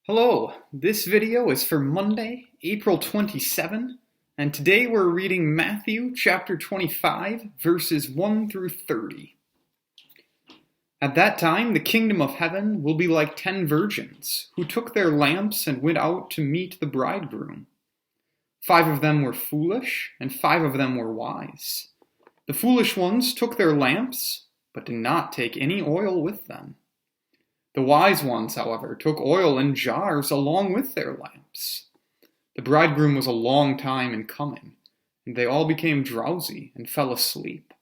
Hello, this video is for Monday, April 27, and today we're reading Matthew chapter 25, verses 1 through 30. At that time, the kingdom of heaven will be like 10 virgins who took their lamps and went out to meet the bridegroom. 5 of them were foolish, and 5 of them were wise. The foolish ones took their lamps, but did not take any oil with them. The wise ones, however, took oil in jars along with their lamps. The bridegroom was a long time in coming, and they all became drowsy and fell asleep.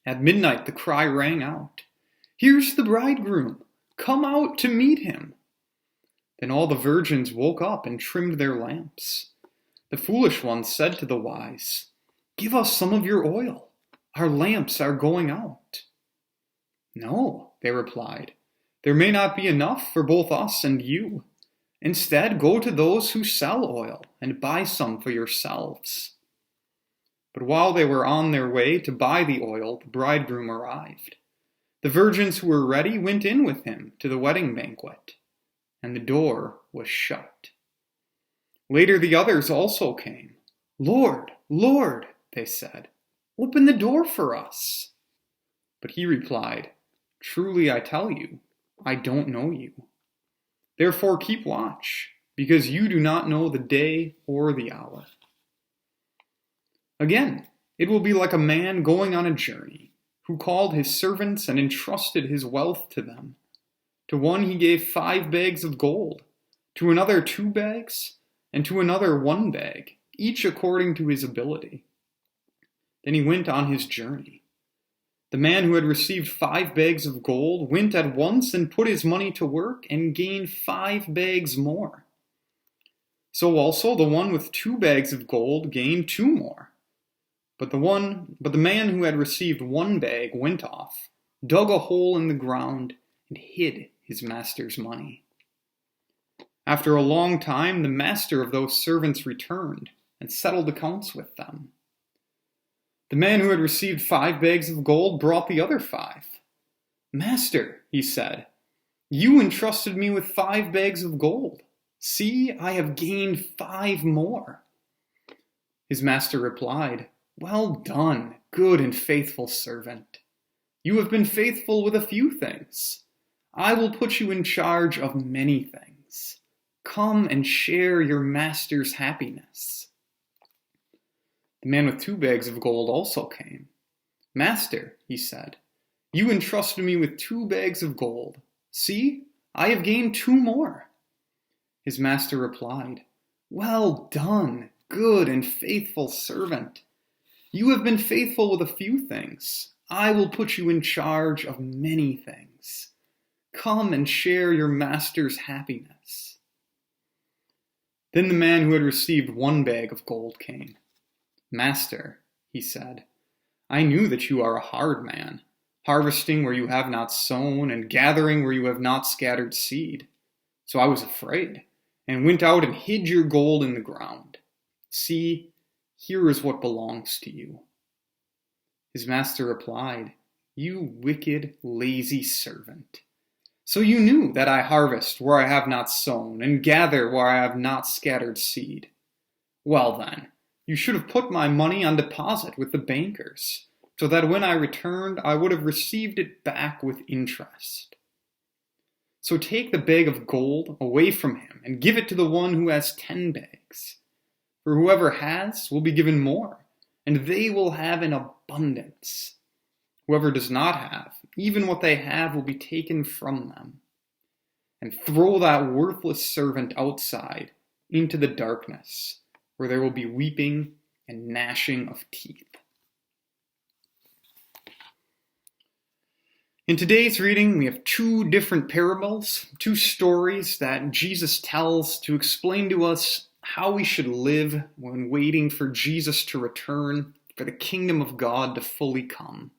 At midnight the cry rang out, "Here's the bridegroom! Come out to meet him!" Then all the virgins woke up and trimmed their lamps. The foolish ones said to the wise, "Give us some of your oil. Our lamps are going out." "No," they replied. "There may not be enough for both us and you. Instead, go to those who sell oil and buy some for yourselves." But while they were on their way to buy the oil, the bridegroom arrived. The virgins who were ready went in with him to the wedding banquet, and the door was shut. Later the others also came. "Lord, Lord," they said, "open the door for us." But he replied, "Truly I tell you, I don't know you. Therefore keep watch, because you do not know the day or the hour." Again, it will be like a man going on a journey, who called his servants and entrusted his wealth to them. To one he gave 5 bags of gold, to another 2 bags, and to another 1 bag, each according to his ability. Then he went on his journey. The man who had received 5 bags of gold went at once and put his money to work and gained 5 bags more. So also the one with 2 bags of gold gained 2 more. But the man who had received 1 bag went off, dug a hole in the ground, and hid his master's money. After a long time, the master of those servants returned and settled accounts with them. The man who had received 5 bags of gold brought the other 5. "Master," he said, "you entrusted me with 5 bags of gold. See, I have gained 5 more." His master replied, "Well done, good and faithful servant. You have been faithful with a few things. I will put you in charge of many things. Come and share your master's happiness." The man with 2 bags of gold also came. "Master," he said, "you entrusted me with 2 bags of gold. See, I have gained 2 more." His master replied, "Well done, good and faithful servant. You have been faithful with a few things. I will put you in charge of many things. Come and share your master's happiness." Then the man who had received 1 bag of gold came. "Master," he said, "I knew that you are a hard man, harvesting where you have not sown and gathering where you have not scattered seed. So I was afraid, and went out and hid your gold in the ground. See, here is what belongs to you." His master replied, "You wicked, lazy servant. So you knew that I harvest where I have not sown, and gather where I have not scattered seed. Well then, you should have put my money on deposit with the bankers, so that when I returned, I would have received it back with interest. So take the bag of gold away from him and give it to the one who has 10 bags. For whoever has will be given more, and they will have in abundance. Whoever does not have, even what they have will be taken from them. And throw that worthless servant outside into the darkness, where there will be weeping and gnashing of teeth." In today's reading, we have 2 different parables, 2 stories that Jesus tells to explain to us how we should live when waiting for Jesus to return, for the kingdom of God to fully come.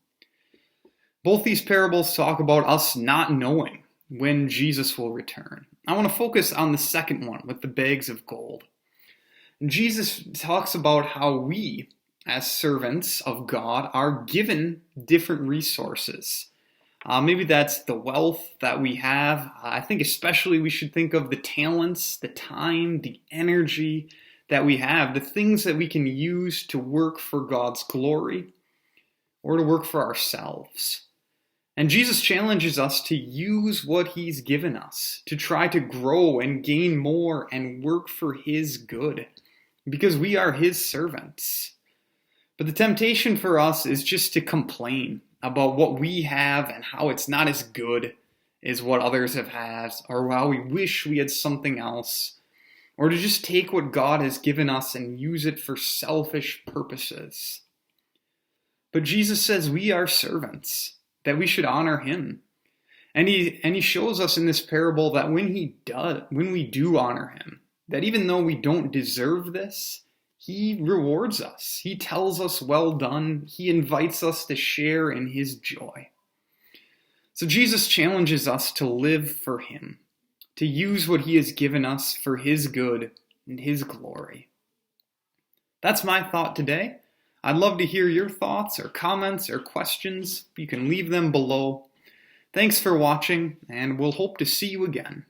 Both these parables talk about us not knowing when Jesus will return. I want to focus on the second one with the bags of gold. Jesus talks about how we, as servants of God, are given different resources. Maybe that's the wealth that we have. I think especially we should think of the talents, the time, the energy that we have, the things that we can use to work for God's glory or to work for ourselves. And Jesus challenges us to use what He's given us, to try to grow and gain more and work for His good, because we are His servants. But the temptation for us is just to complain about what we have and how it's not as good as what others have had, or how we wish we had something else, or to just take what God has given us and use it for selfish purposes. But Jesus says we are servants, that we should honor Him. And he shows us in this parable that when we do honor Him, that even though we don't deserve this, He rewards us. He tells us, well done. He invites us to share in His joy. So Jesus challenges us to live for Him, to use what He has given us for His good and His glory. That's my thought today. I'd love to hear your thoughts or comments or questions. You can leave them below. Thanks for watching, and we'll hope to see you again.